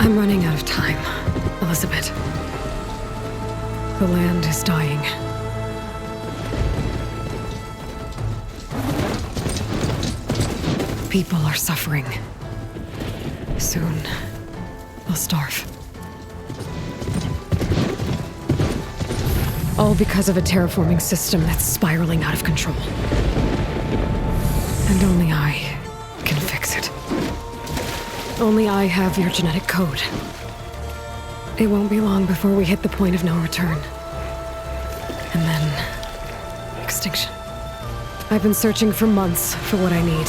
I'm running out of time, Elizabeth. The land is dying. People are suffering. Soon, they'll starve. All because of a terraforming system that's spiraling out of control. And only I can fix it. Only I have your genetic code. It won't be long before we hit the point of no return. And then... extinction. I've been searching for months for what I need.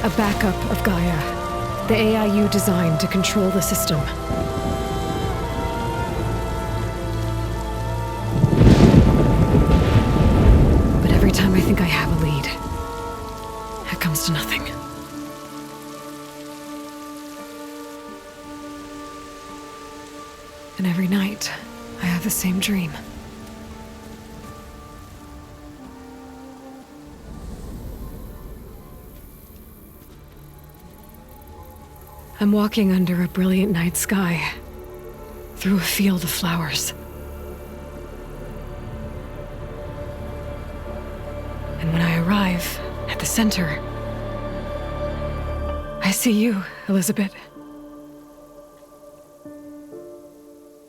A backup of Gaia. The AI you designed to control the system. But every time I think I have a lead, it comes to nothing. And every night, I have the same dream. I'm walking under a brilliant night sky, through a field of flowers. And when I arrive at the center, I see you, Elizabeth.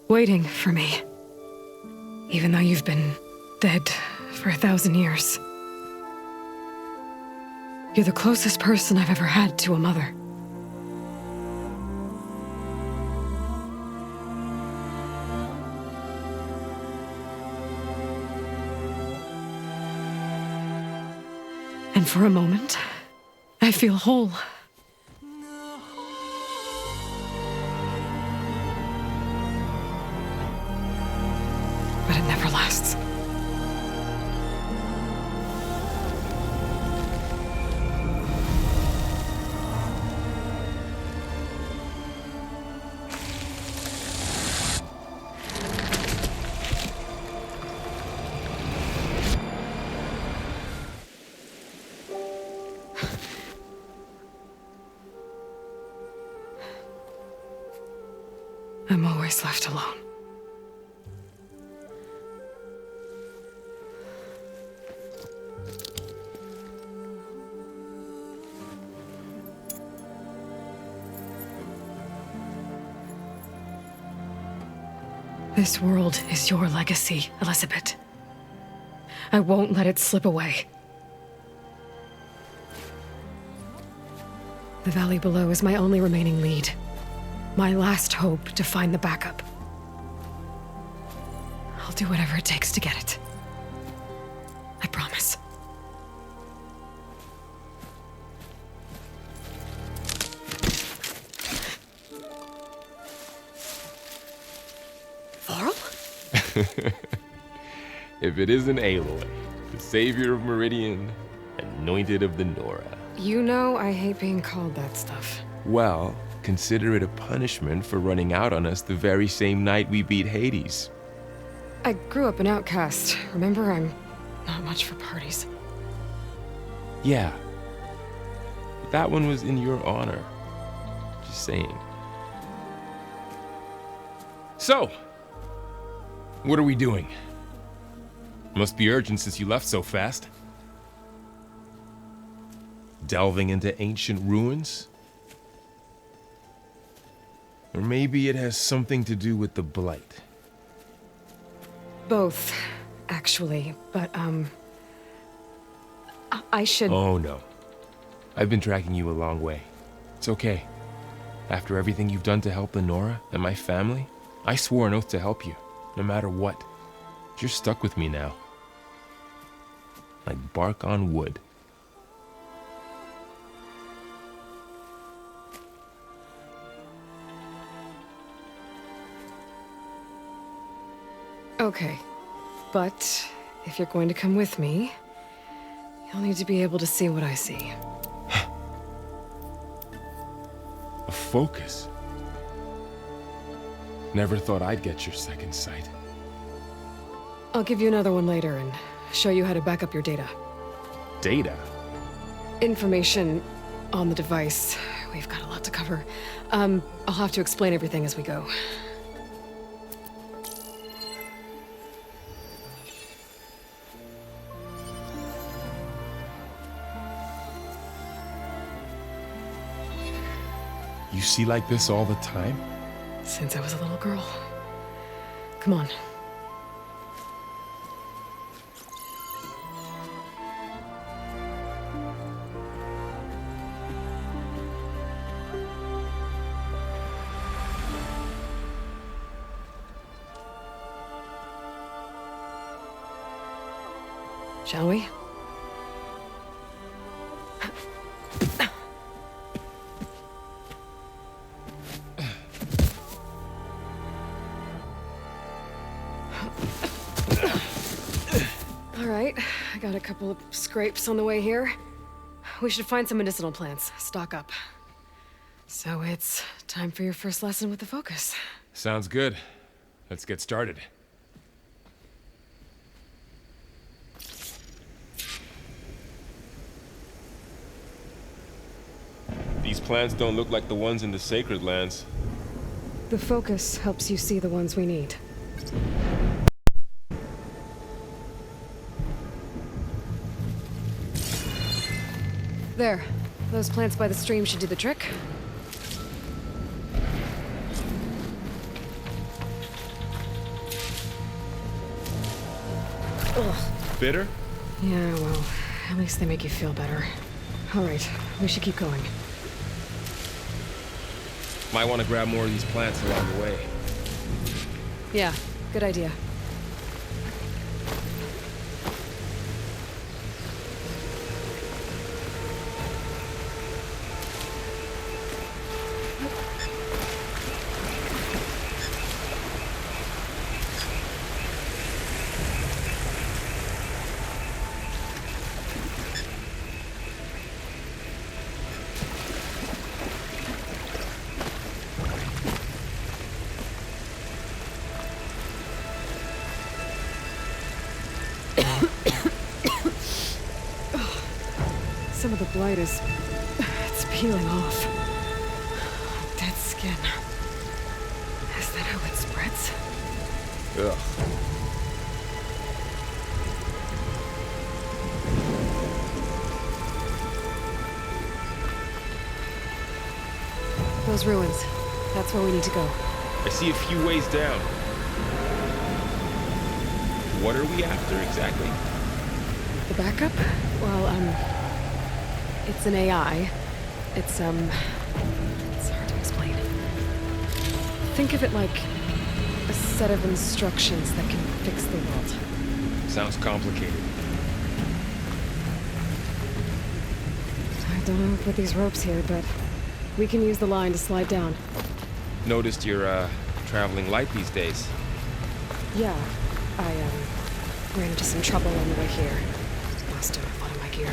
Waiting for me. Even though you've been dead for 1,000 years. You're the closest person I've ever had to a mother. And for a moment, I feel whole. But it never lasts. I'm always left alone. This world is your legacy, Elizabeth. I won't let it slip away. The valley below is my only remaining lead. My last hope to find the backup. I'll do whatever it takes to get it. I promise. Varl? If it isn't Aloy, the savior of Meridian, anointed of the Nora. You know I hate being called that stuff. Well, consider it a punishment for running out on us the very same night we beat Hades. I grew up an outcast. Remember, I'm not much for parties. Yeah. But that one was in your honor. Just saying. So, what are we doing? Must be urgent since you left so fast. Delving into ancient ruins? Or maybe it has something to do with the Blight. Both, actually, but, I should... Oh, no. I've been tracking you a long way. It's okay. After everything you've done to help the Nora and my family, I swore an oath to help you, no matter what. You're stuck with me now. Like bark on wood. Okay, but if you're going to come with me, you'll need to be able to see what I see. A focus? Never thought I'd get your second sight. I'll give you another one later and show you how to back up your data. Data? Information on the device. We've got a lot to cover. I'll have to explain everything as we go. You see like this all the time? Since I was a little girl. Come on. Shall we? All right, I got a couple of scrapes on the way here. We should find some medicinal plants, stock up. So it's time for your first lesson with the Focus. Sounds good. Let's get started. These plants don't look like the ones in the Sacred Lands. The Focus helps you see the ones we need. There. Those plants by the stream should do the trick. Ugh. Bitter? Yeah, well, at least they make you feel better. All right, we should keep going. Might want to grab more of these plants along the way. Yeah, good idea. Some of the blight is... it's peeling off. Dead skin. Is that how it spreads? Ugh. Those ruins. That's where we need to go. I see a few ways down. What are we after exactly? The backup? Well, it's an AI. It's hard to explain. Think of it like a set of instructions that can fix the world. Sounds complicated. I don't know who put these ropes here, but we can use the line to slide down. Noticed you're, traveling light these days. Yeah, I, ran into some trouble on the way here. Lost a lot of my gear.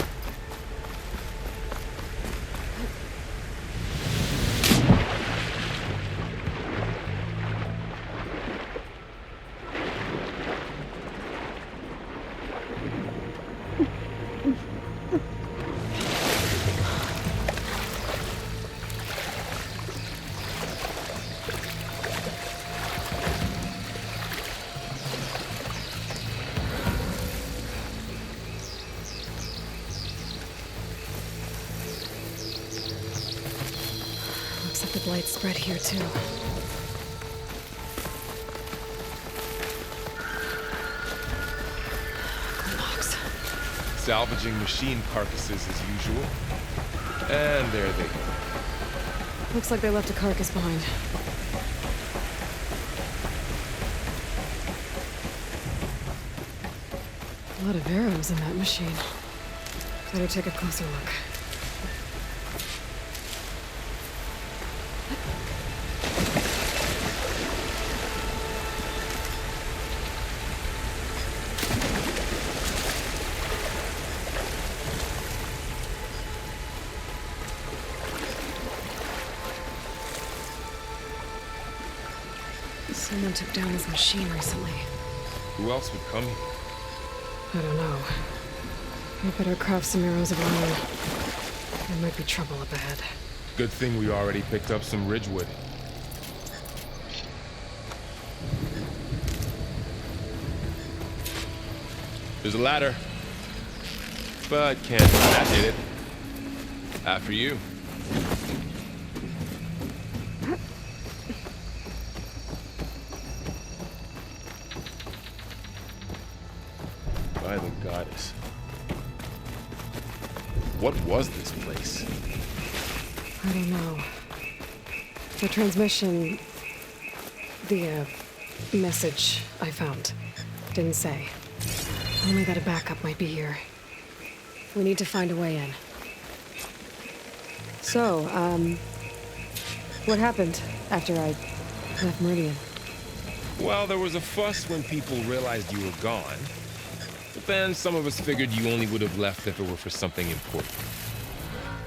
Looks like the blight spread here too. Glocks. Salvaging machine carcasses as usual. And there they go. Looks like they left a carcass behind. A lot of arrows in that machine. Better take a closer look. Someone took down his machine recently. Who else would come here? I don't know. We better craft some arrows of our own. There might be trouble up ahead. Good thing we already picked up some ridgewood. There's a ladder. But can't that hit it. After you. By the goddess. What was this place? I don't know. The transmission... The, message I found didn't say. Only that a backup might be here. We need to find a way in. So, what happened after I left Meridian? Well, there was a fuss when people realized you were gone. But then some of us figured you only would have left if it were for something important.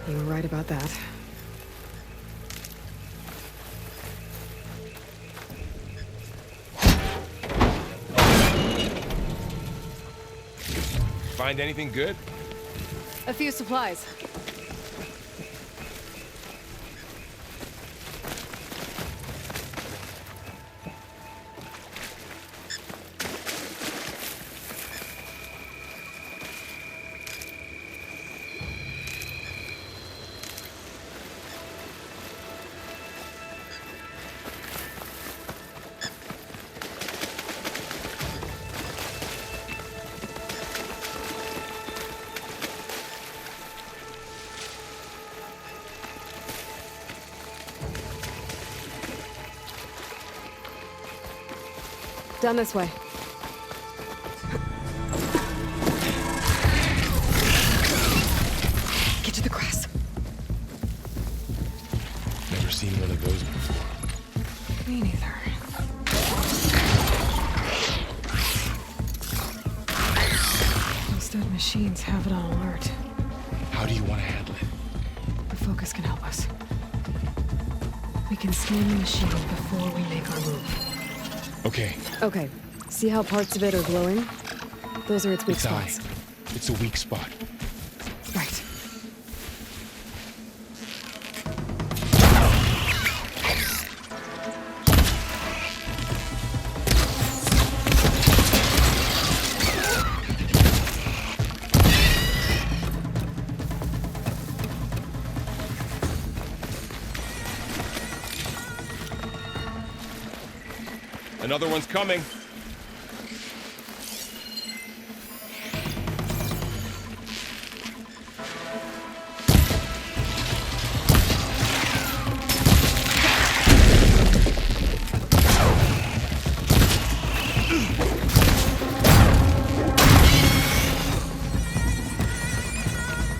You were right about that. Find anything good? A few supplies. Down this way. Get to the grass. Never seen one of those before. Me neither. Those dead machines have it on alert. How do you want to handle it? The focus can help us. We can scan the machine before we make our move. Okay. Okay. See how parts of it are glowing? Those are its weak spots. It's a weak spot. Right. Another one's coming.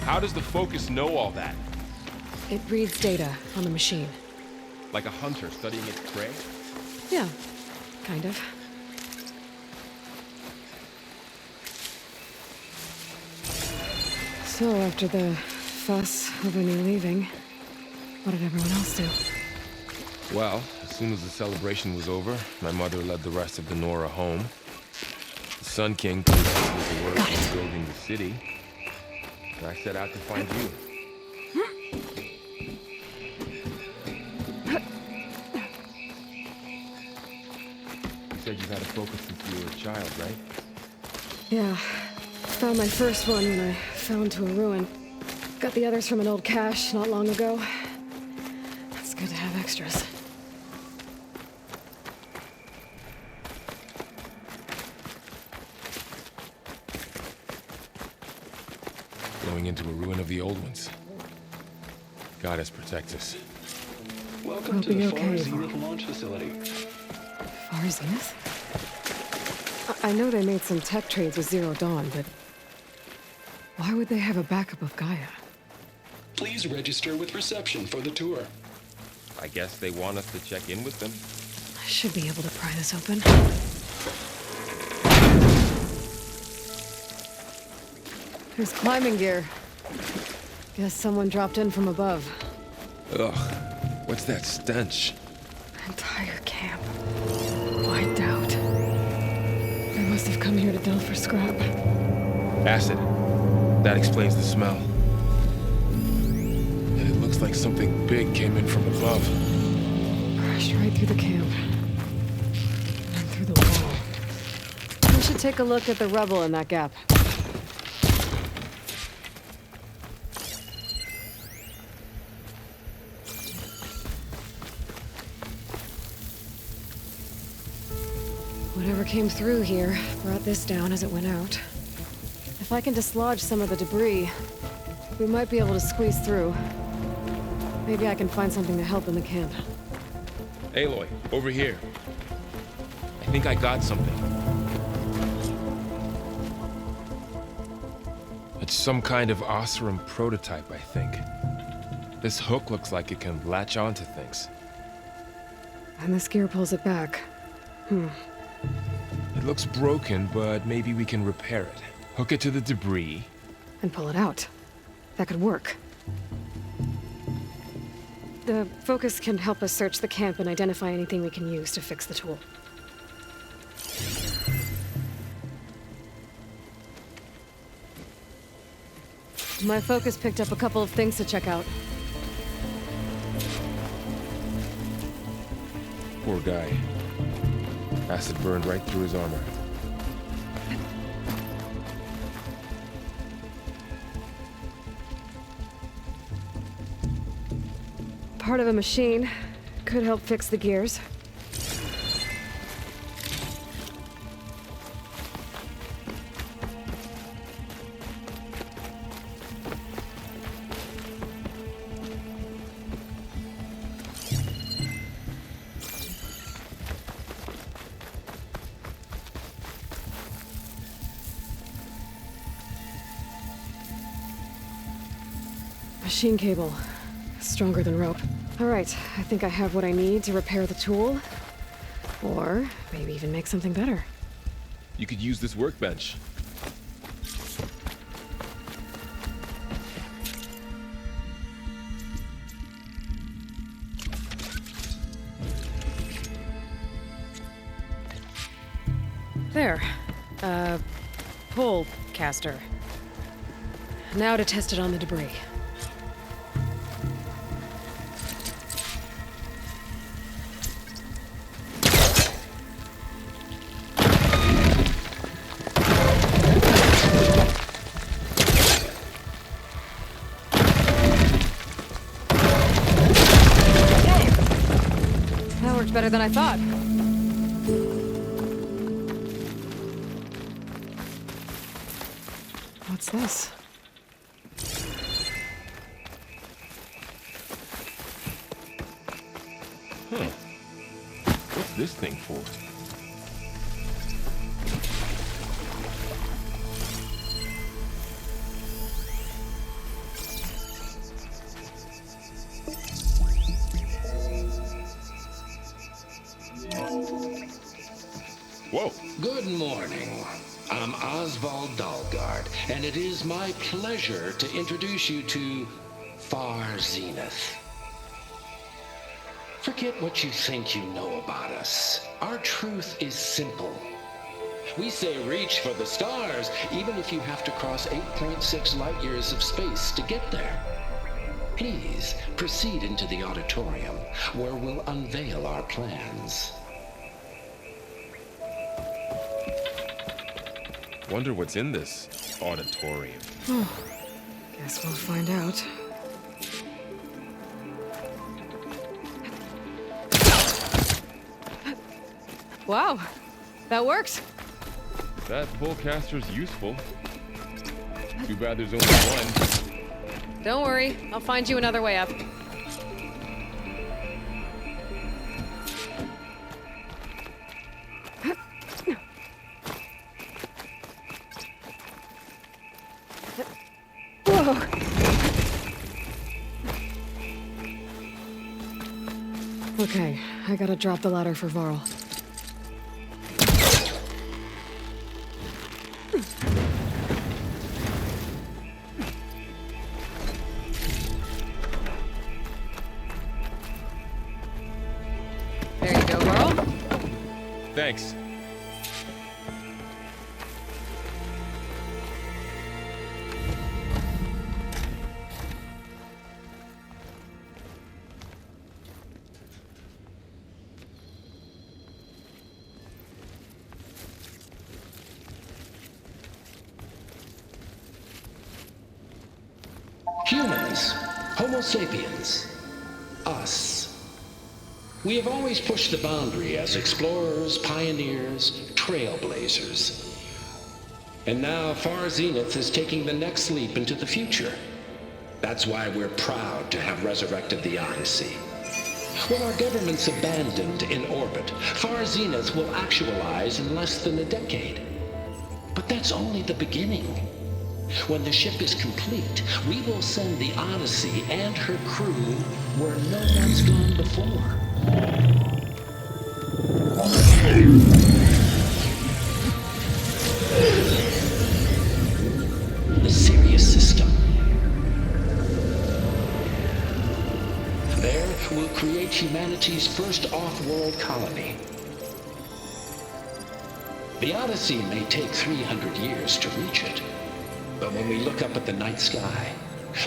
How does the focus know all that? It reads data on the machine. Like a hunter studying its prey? Yeah, kind of. So after the fuss over me leaving, what did everyone else do? Well, as soon as the celebration was over, my mother led the rest of the Nora home. The Sun King put his people to work on building the city. And I set out to find you. You said you've had a focus since you were a child, right? Yeah. Found my first one when I fell into a ruin. Got the others from an old cache not long ago. It's good to have extras. Going into a ruin of the old ones. Goddess protect us. Welcome to the Far Zenith launch facility. Far Zenith? I know they made some tech trades with Zero Dawn, but why would they have a backup of Gaia? Please register with reception for the tour. I guess they want us to check in with them. I should be able to pry this open. There's climbing gear. Guess someone dropped in from above. Ugh, what's that stench? Entire camp. Wiped out. They must have come here to delve for scrap. Acid. That explains the smell. Looks like something big came in from above. Crashed right through the camp. And through the wall. We should take a look at the rubble in that gap. Whatever came through here brought this down as it went out. If I can dislodge some of the debris, we might be able to squeeze through. Maybe I can find something to help in the camp. Aloy, over here. I think I got something. It's some kind of Oseram prototype, I think. This hook looks like it can latch onto things. And this gear pulls it back. It looks broken, but maybe we can repair it. Hook it to the debris. And pull it out. That could work. The focus can help us search the camp and identify anything we can use to fix the tool. My focus picked up a couple of things to check out. Poor guy. Acid burned right through his armor. Part of a machine. Could help fix the gears. Machine cable. Stronger than rope. All right, I think I have what I need to repair the tool. Or maybe even make something better. You could use this workbench. There. Pole caster. Now to test it on the debris. That worked better than I thought. What's this? What's this thing for? Whoa! Good morning. I'm Oswald Dalgard, and it is my pleasure to introduce you to Far Zenith. Forget what you think you know about us. Our truth is simple. We say reach for the stars, even if you have to cross 8.6 light years of space to get there. Please proceed into the auditorium, where we'll unveil our plans. Wonder what's in this auditorium. Guess we'll find out. Wow, that worked. That pullcaster's useful. Too bad there's only one. Don't worry, I'll find you another way up. Whoa. Okay, I gotta drop the ladder for Varl. There you go, Varl. Thanks. Homo sapiens. Us. We have always pushed the boundary as explorers, pioneers, trailblazers. And now Far Zenith is taking the next leap into the future. That's why we're proud to have resurrected the Odyssey. When our government's abandoned in orbit, Far Zenith will actualize in less than a decade. But that's only the beginning. When the ship is complete, we will send the Odyssey and her crew where no one's gone before. The Sirius system. There, we'll create humanity's first off-world colony. The Odyssey may take 300 years to reach it, but when we look up at the night sky,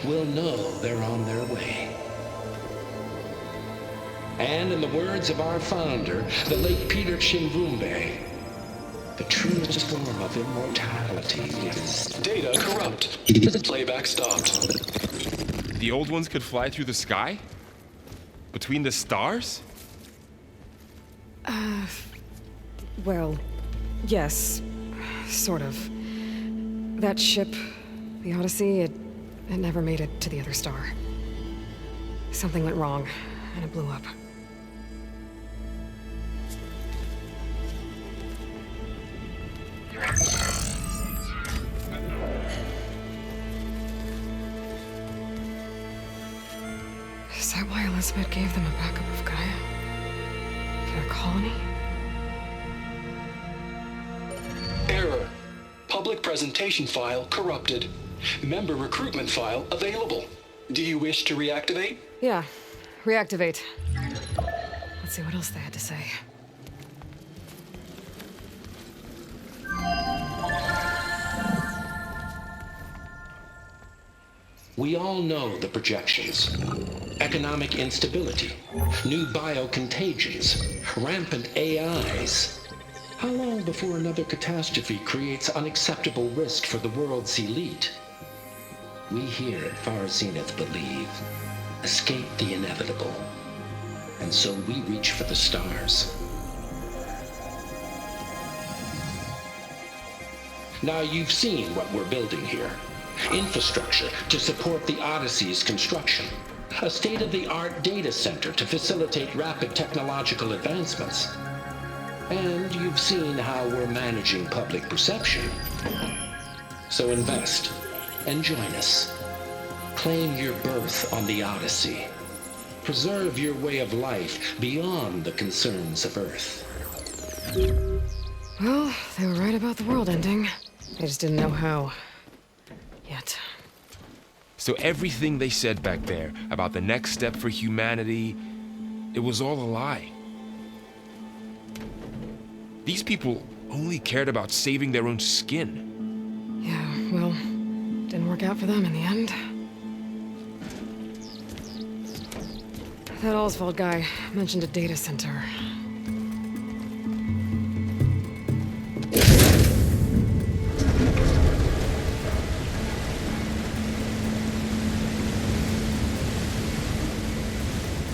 we'll know they're on their way. And in the words of our founder, the late Peter Chimvumbe, the truest form of immortality is... Data corrupt. Playback stopped. The old ones could fly through the sky? Between the stars? Well, yes. Sort of. That ship, the Odyssey, it never made it to the other star. Something went wrong, and it blew up. Is that why Elizabeth gave them a backup of Gaia? For their colony? Error. Public presentation file corrupted. Member recruitment file available. Do you wish to reactivate? Yeah, reactivate. Let's see what else they had to say. We all know the projections. Economic instability, new biocontagions, rampant AIs. How long before another catastrophe creates unacceptable risk for the world's elite? We here at Far Zenith believe, escape the inevitable. And so we reach for the stars. Now you've seen what we're building here. Infrastructure to support the Odyssey's construction. A state-of-the-art data center to facilitate rapid technological advancements. And you've seen how we're managing public perception. So invest and join us. Claim your berth on the Odyssey. Preserve your way of life beyond the concerns of Earth. Well, they were right about the world ending. They just didn't know how. Yet. So everything they said back there about the next step for humanity, it was all a lie. These people only cared about saving their own skin. Yeah, well, didn't work out for them in the end. That Oswald guy mentioned a data center.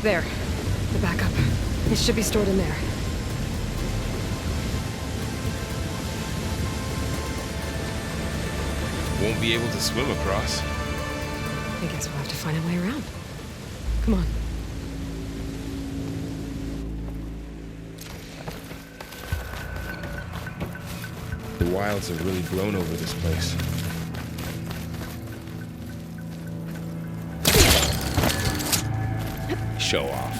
There. The backup. It should be stored in there. Won't be able to swim across. I guess we'll have to find a way around. Come on. The wilds have really grown over this place. Show off.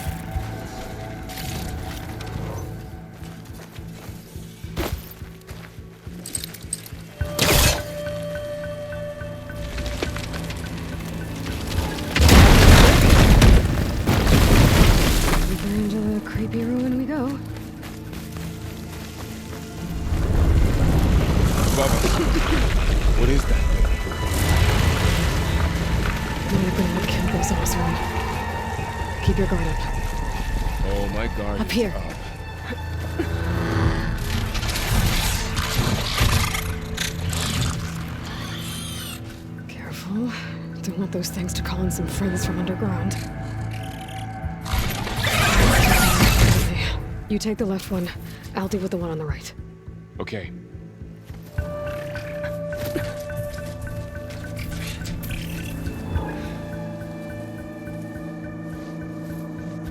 Deeper into the creepy ruin we go. Bubba, what is that thing? I'm gonna bring that chemicals Oswald. Keep your guard up. Oh, my guard Up is here. up. Careful. Don't want those things to call in some friends from underground. You take the left one. I'll deal with the one on the right. Okay.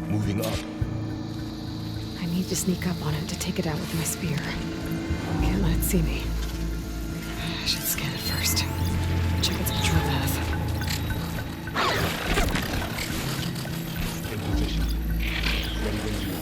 Moving up. I need to sneak up on it to take it out with my spear. Can't let it see me. I should scan it first. Check its control path. In position. Ready when you are.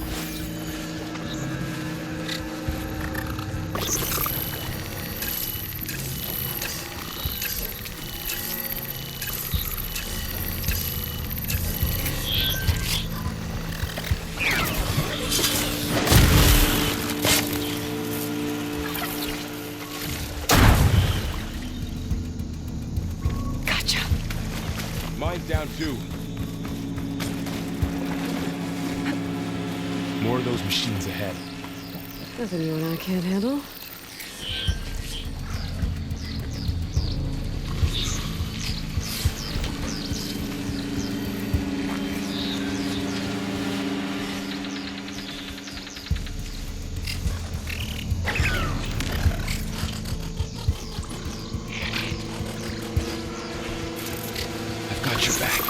Gotcha. Mine's down too. More of those machines ahead. Nothing you and I can't handle. I've got your back.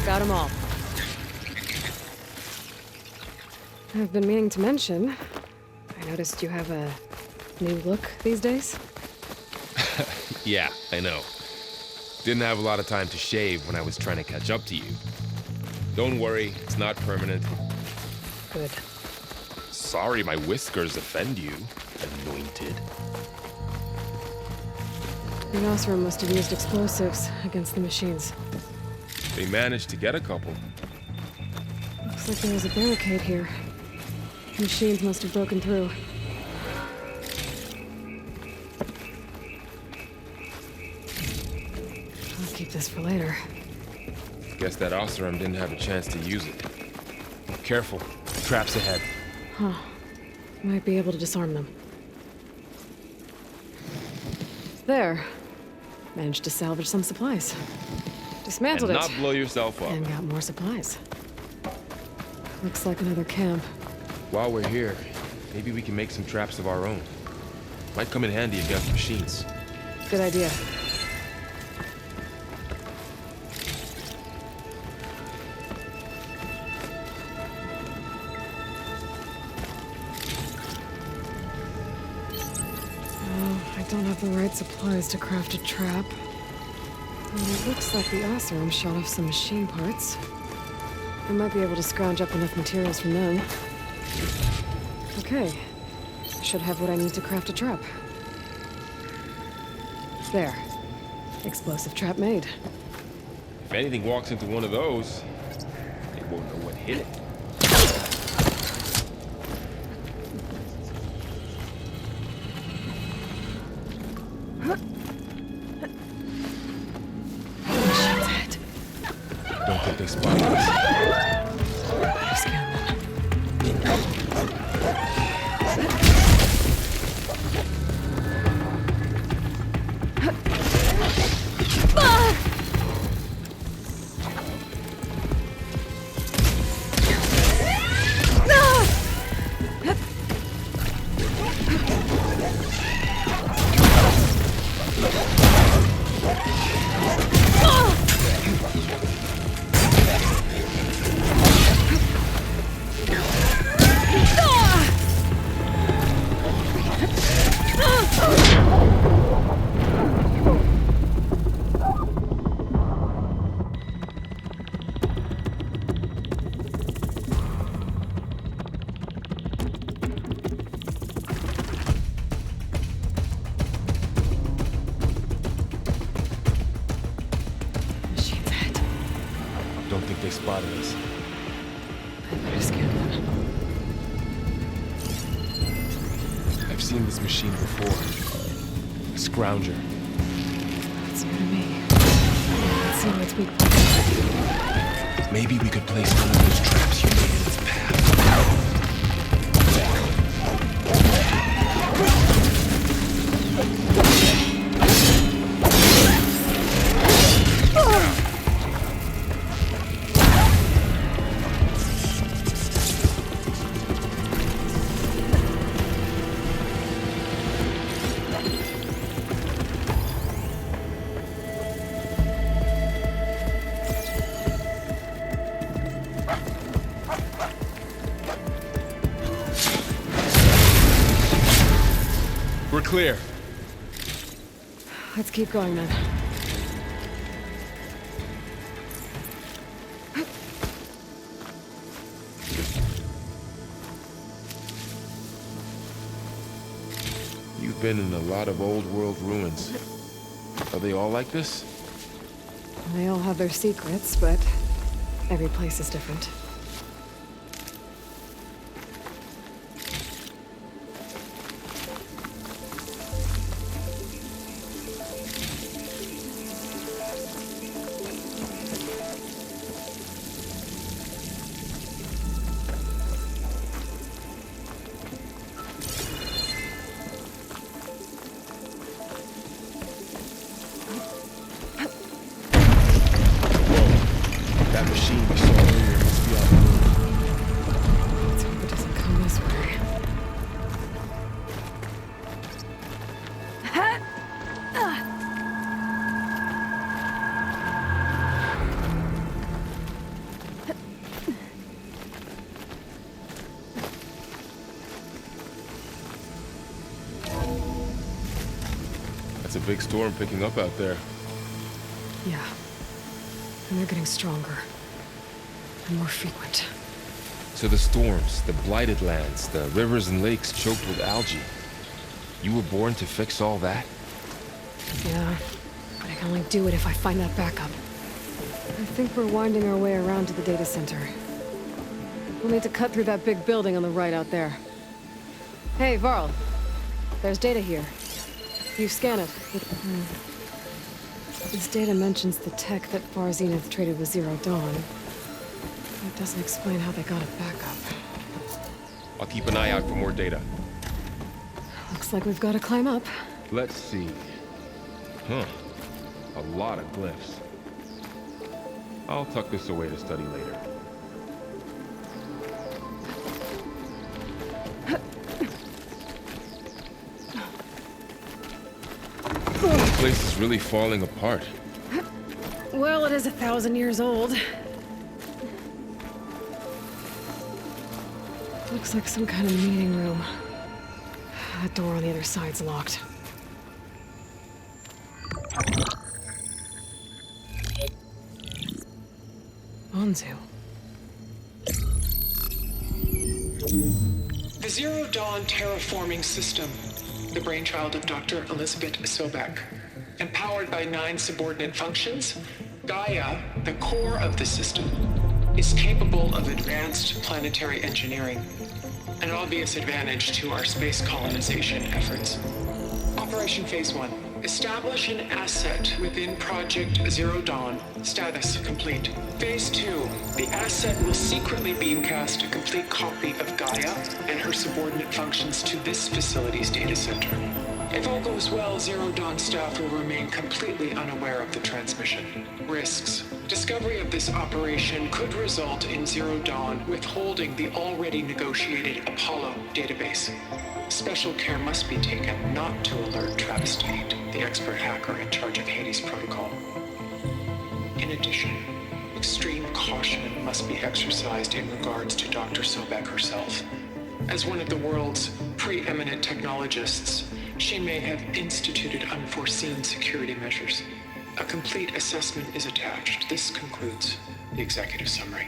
Got them all. I've been meaning to mention, I noticed you have a new look these days. Yeah, I know. Didn't have a lot of time to shave when I was trying to catch up to you. Don't worry, it's not permanent. Good. Sorry my whiskers offend you, anointed. The Osram must have used explosives against the machines. They managed to get a couple. Looks like there was a barricade here. The machines must have broken through. I'll keep this for later. Guess that Osram didn't have a chance to use it. Careful, traps ahead. Huh. Might be able to disarm them. There. Managed to salvage some supplies. Dismantled And it. not blow yourself up. And got more supplies. Looks like another camp. While we're here, maybe we can make some traps of our own. Might come in handy against machines. Good idea. I don't have the right supplies to craft a trap. And it looks like the Osram shot off some machine parts. I might be able to scrounge up enough materials from them. Okay. Should have what I need to craft a trap. There. Explosive trap made. If anything walks into one of those, they won't know what hit it. Shit's head. Don't think they spotted us. Better scan them. Machine's head. Don't think they spotted us. I better scan them. I've seen this machine before. A scrounger. It's new to me. Let's see what it's weak point. Maybe we could place one of those traps you made in its path. We're clear. Let's keep going then. You've been in a lot of old world ruins. Are they all like this? They all have their secrets, but every place is different. That machine we saw earlier must be on the roof. Let's hope it doesn't come this way. That's a big storm picking up out there. Yeah. And they're getting stronger. And more frequent. So the storms, the blighted lands, the rivers and lakes choked with algae. You were born to fix all that? Yeah. But I can only do it if I find that backup. I think we're winding our way around to the data center. We'll need to cut through that big building on the right out there. Hey, Varl. There's data here. You scan it. This data mentions the tech that Far Zenith traded with Zero Dawn. It doesn't explain how they got it back up. I'll keep an eye out for more data. Looks like we've got to climb up. Let's see. Huh. A lot of glyphs. I'll tuck this away to study later. This place is really falling apart. Well, it is 1,000 years old. Looks like some kind of meeting room. That door on the other side's locked. Anzu. The Zero Dawn terraforming system, the brainchild of Dr. Elizabeth Sobek. Empowered by 9 subordinate functions, Gaia, the core of the system, is capable of advanced planetary engineering, an obvious advantage to our space colonization efforts. Operation Phase 1 Establish an asset within Project Zero Dawn. Status complete. Phase 2. The asset will secretly beamcast a complete copy of Gaia and her subordinate functions to this facility's data center. If all goes well, Zero Dawn staff will remain completely unaware of the transmission. Risks. Discovery of this operation could result in Zero Dawn withholding the already negotiated Apollo database. Special care must be taken not to alert Travis Tate, the expert hacker in charge of Hades Protocol. In addition, extreme caution must be exercised in regards to Dr. Sobek herself. As one of the world's preeminent technologists, she may have instituted unforeseen security measures. A complete assessment is attached. This concludes the executive summary.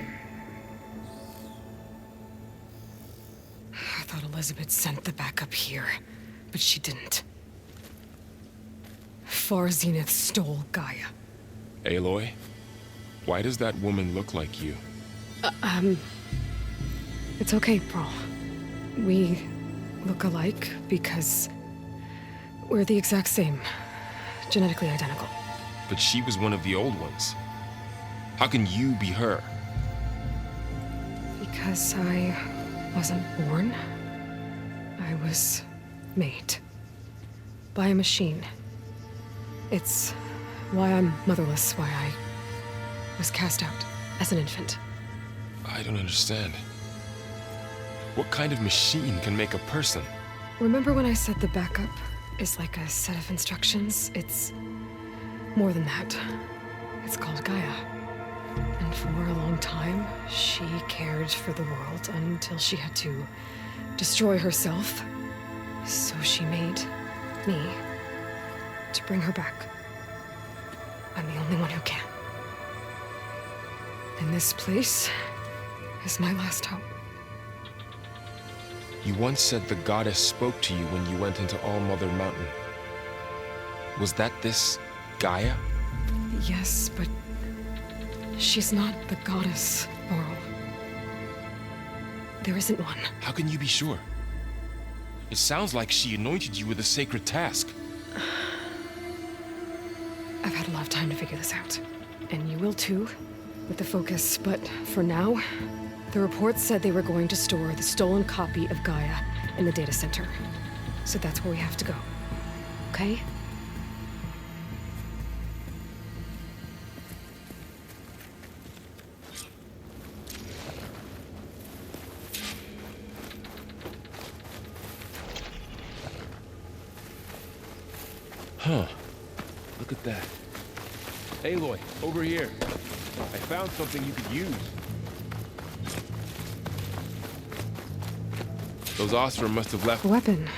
I thought Elizabeth sent the backup here, but she didn't. Far Zenith stole Gaia. Aloy, why does that woman look like you? It's okay, Pearl. We look alike because we're the exact same. Genetically identical. But she was one of the old ones. How can you be her? Because I wasn't born. I was made. By a machine. It's why I'm motherless, why I was cast out as an infant. I don't understand. What kind of machine can make a person? Remember when I said the backup is like a set of instructions? It's more than that. It's called Gaia. And for a long time, she cared for the world until she had to destroy herself. So she made me to bring her back. I'm the only one who can. And this place is my last hope. You once said the goddess spoke to you when you went into All-Mother Mountain. Was that this Gaia? Yes, but she's not the goddess, Laurel. There isn't one. How can you be sure? It sounds like she anointed you with a sacred task. I've had a lot of time to figure this out. And you will too, with the focus. But for now, the reports said they were going to store the stolen copy of Gaia in the data center. So that's where we have to go. Okay? Huh. Look at that. Aloy, over here. I found something you could use. Those Osram must have left. A weapon.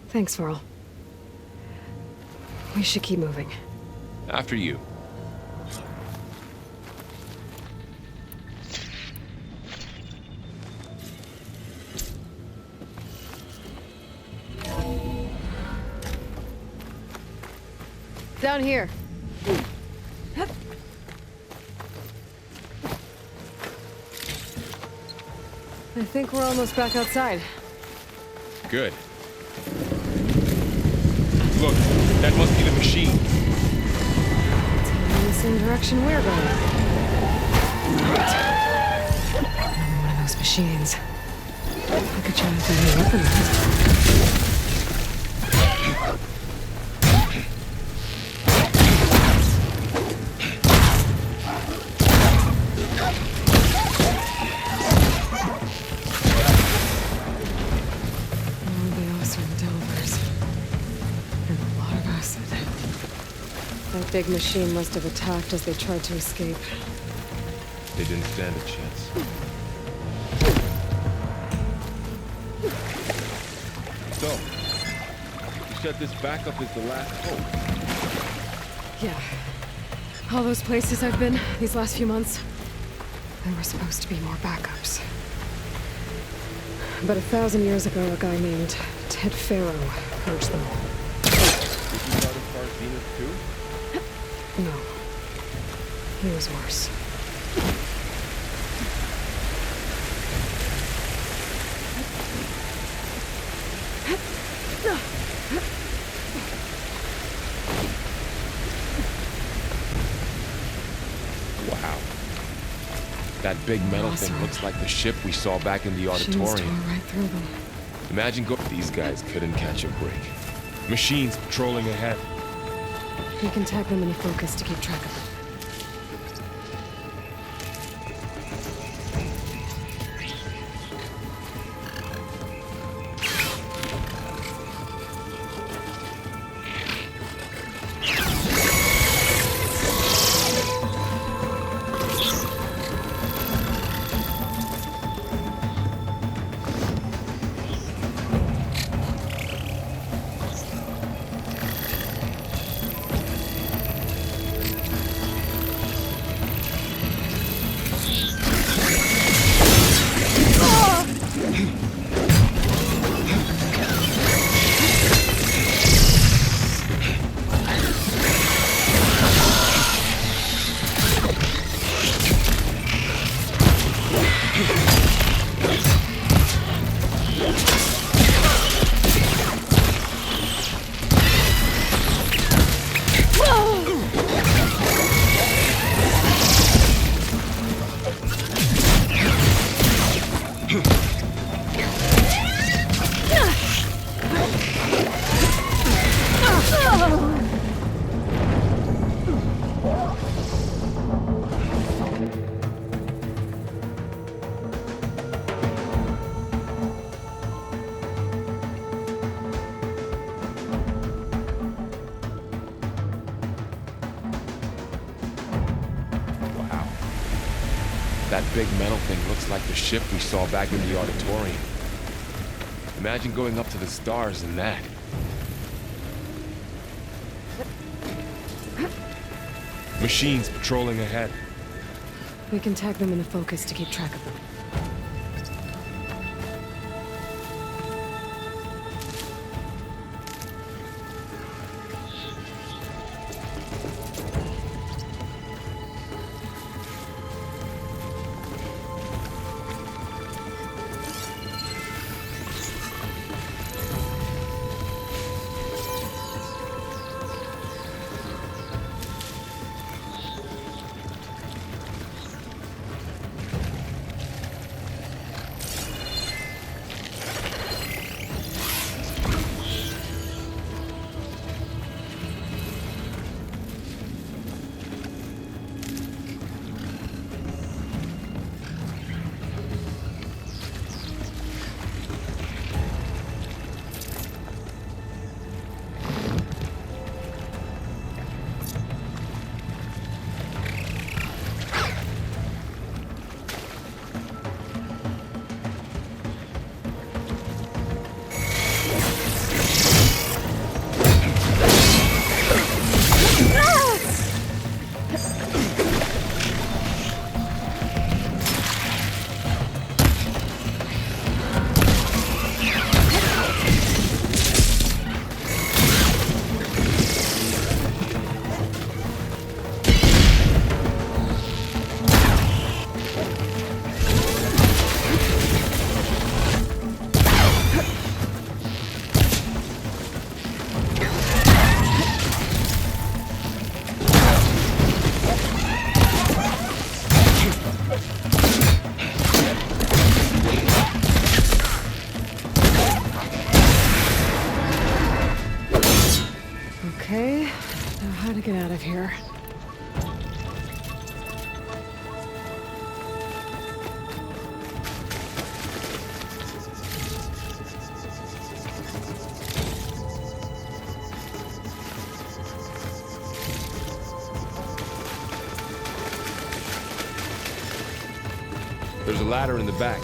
Thanks, Varl. We should keep moving. After you. Down here. I think we're almost back outside. Good. Look, that must be the machine. It's heading in the same direction we're going. Right. Another one of those machines. I could try to find a weapon with it. That big machine must have attacked as they tried to escape. They didn't stand a chance. So, you said this backup is the last hope. Yeah. All those places I've been these last few months, there were supposed to be more backups. But 1,000 years ago, a guy named Ted Faro purged them all. Did you start as far as Zenith too? No. He was worse. That big metal Awesome. thing looks like the ship we saw back in the Machines tore auditorium. right through them. Imagine these guys couldn't catch a break. Machines patrolling ahead. We can tag them in a focus to keep track of them. Wow. That big metal thing looks like the ship we saw back in the auditorium. Imagine going up to the stars in that. Machines patrolling ahead. We can tag them in a focus to keep track of them. Okay, now how to get out of here. There's a ladder in the back.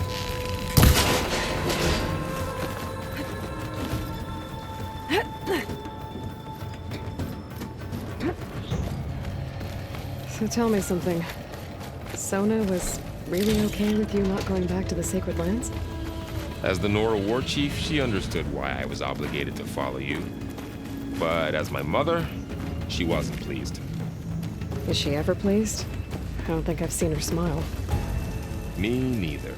So tell me something. Sona was really okay with you not going back to the Sacred Lands? As the Nora war chief, she understood why I was obligated to follow you. But as my mother, she wasn't pleased. Is she ever pleased? I don't think I've seen her smile. Me neither.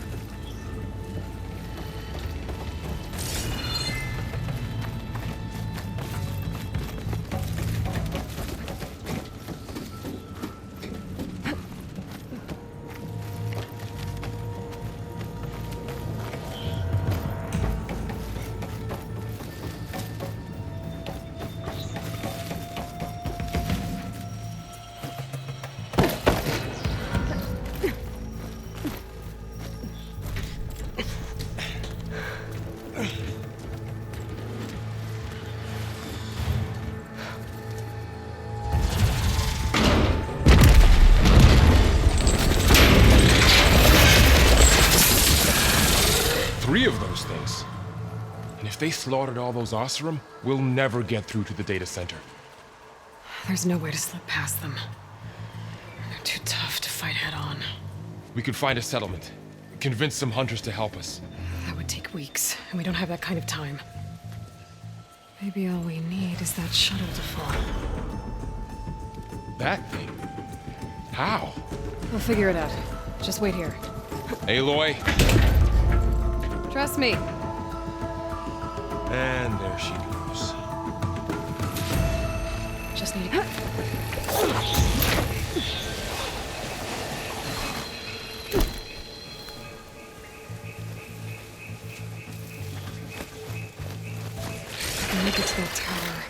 If they slaughtered all those Oseram, we'll never get through to the data center. There's no way to slip past them. They're too tough to fight head-on. We could find a settlement. Convince some hunters to help us. That would take weeks, and we don't have that kind of time. Maybe all we need is that shuttle to fall. That thing? How? We'll figure it out. Just wait here. Aloy. Trust me. And there she goes. Just need... Make it to that tower.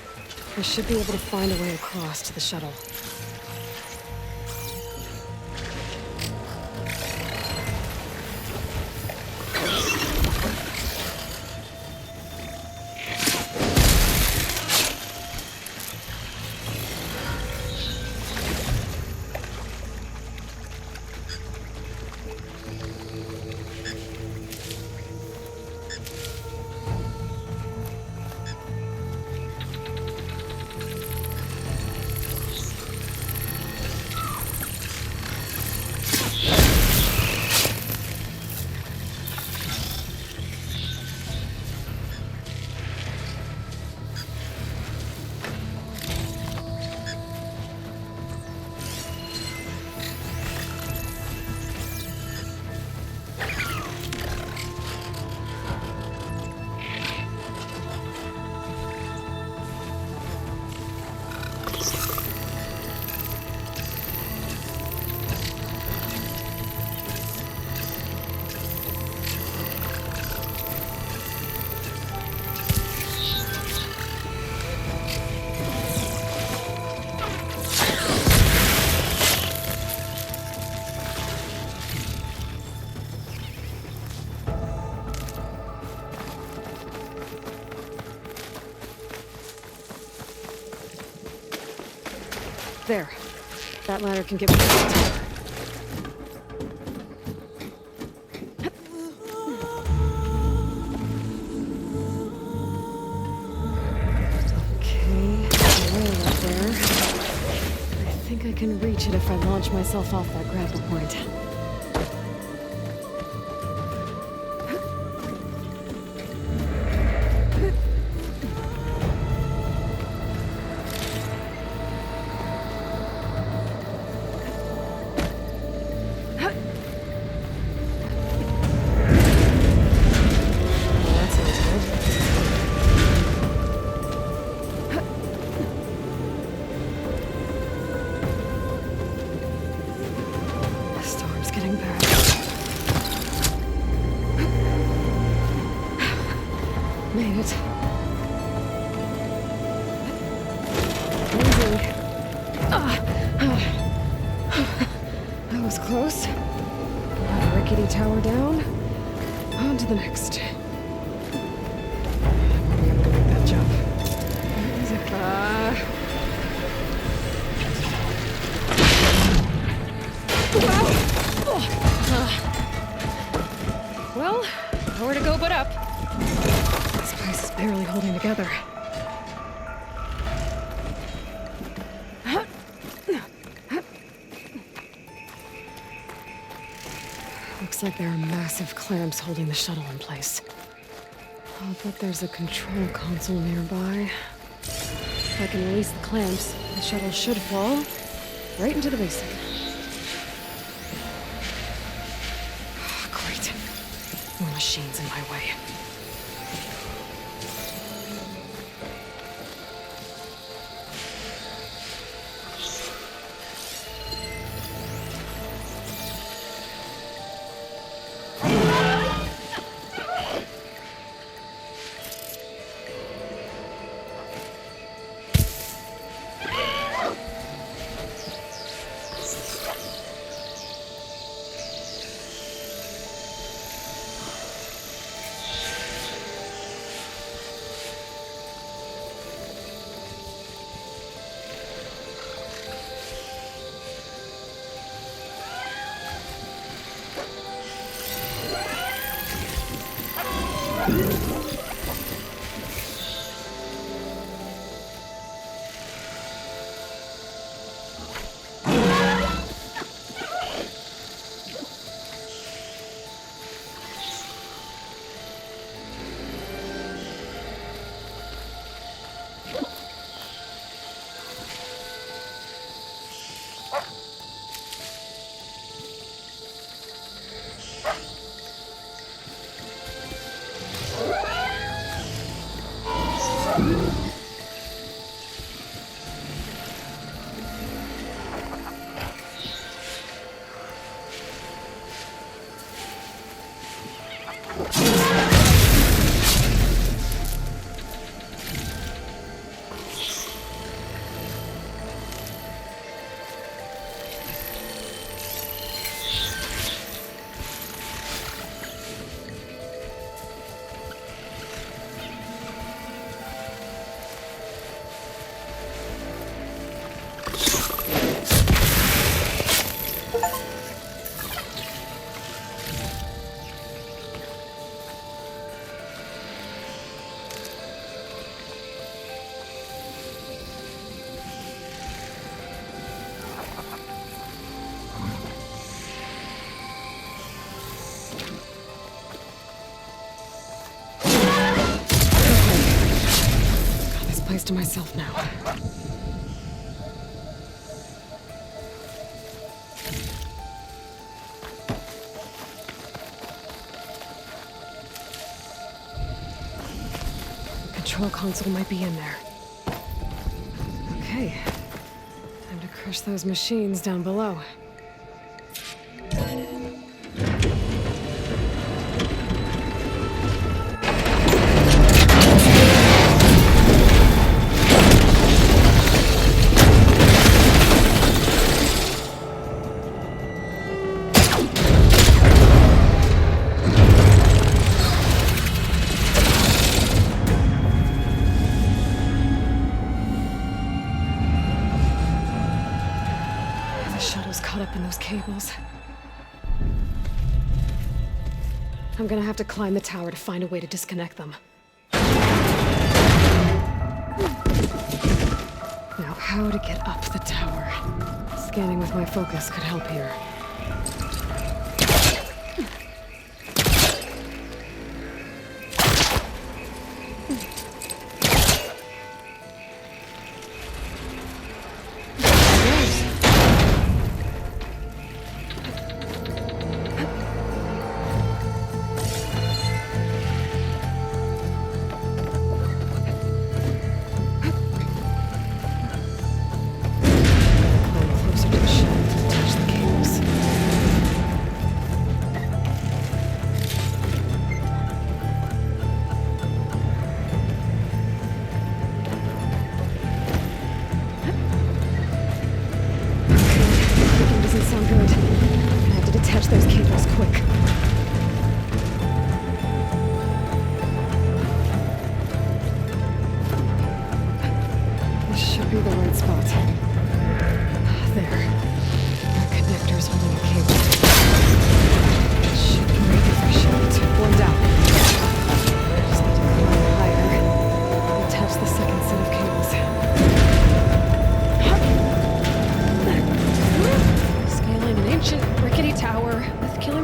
I should be able to find a way across to the shuttle. There. That ladder can get me to the tower. Okay, rail up there. I think I can reach it if I launch myself off that grapple point. Made it. Easy. That was close. Another rickety tower down. On to the next. I won't be able to make that jump. Well, nowhere to go but up. This place is barely holding together. Looks like there are massive clamps holding the shuttle in place. I'll bet there's a control console nearby. If I can release the clamps, the shuttle should fall right into the basin. Great. More machines in my way. to myself now. The control console might be in there. Okay. Time to crush those machines down below. Cables. I'm gonna have to climb the tower to find a way to disconnect them. Now, how to get up the tower? Scanning with my focus could help here.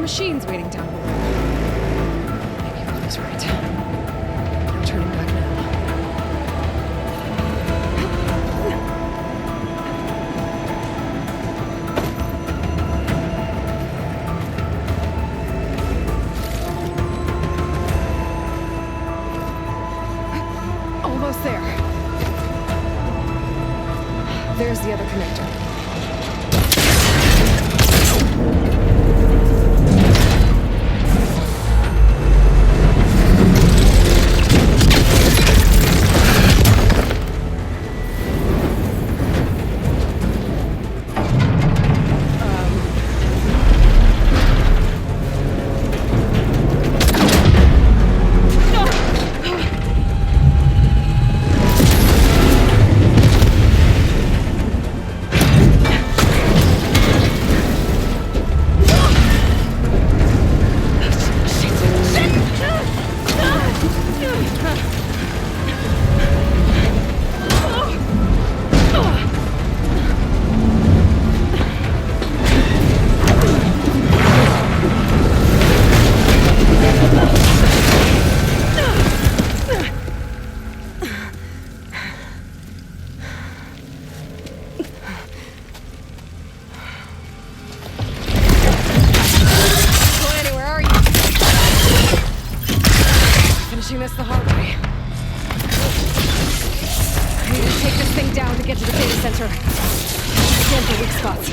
Machines waiting down below. Maybe I was right. No turning back now. Almost there. There's the other connector. This the hard way. I need to take this thing down to get to the data center. Scan for weak spots.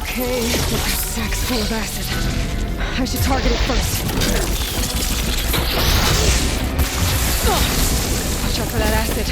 Okay, we've got sacks full of acid. I should target it first. Watch out for that acid.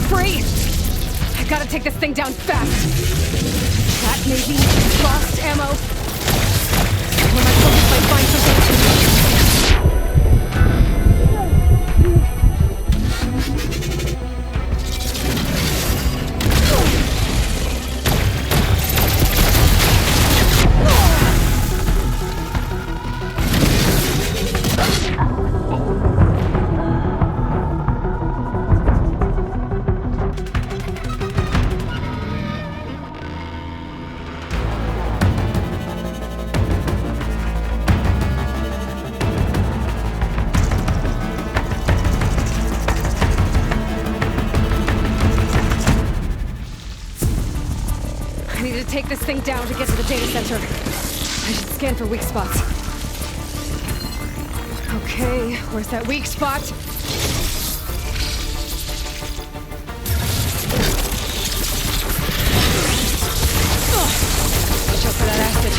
free! I gotta take this thing down fast! That maybe lost ammo. When my focus might find something to take this thing down to get to the data center. I should scan for weak spots. Okay, where's that weak spot? Watch out for that acid.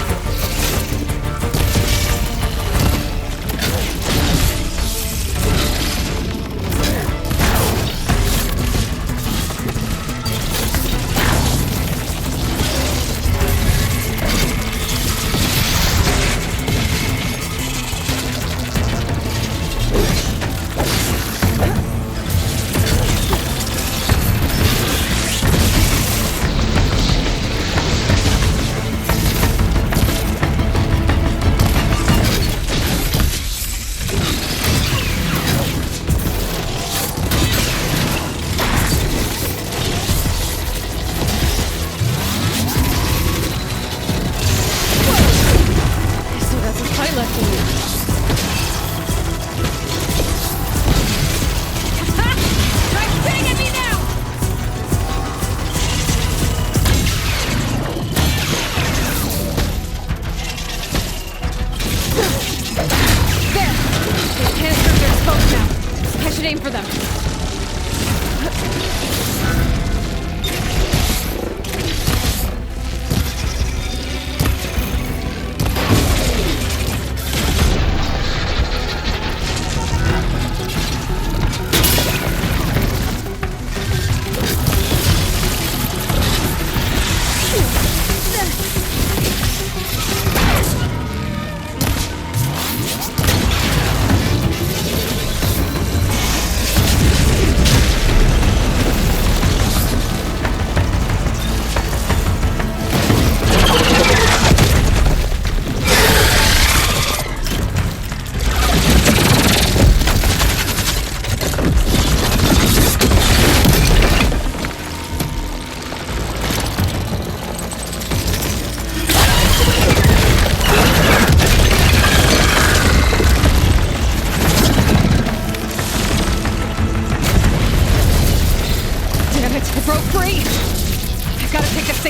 Aim for them.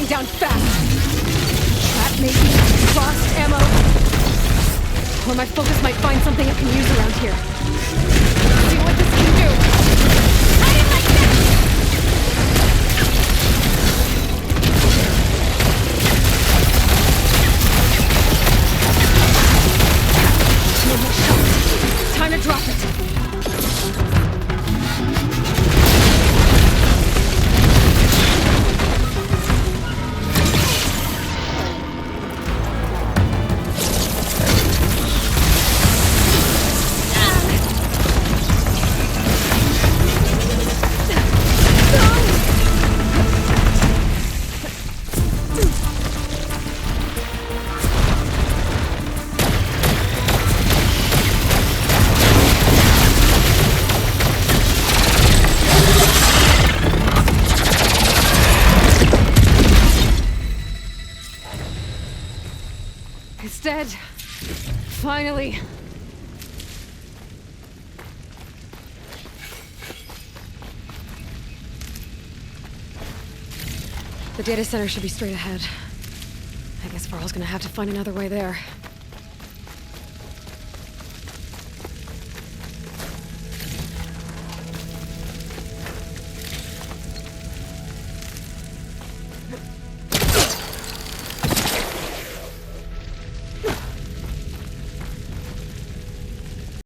Down fast. That may be lost ammo. Or my focus might find something I can use around here. See what this can do. I didn't like that! No more shots. Time to drop it. It's dead. Finally. The data center should be straight ahead. I guess Varl's gonna have to find another way there.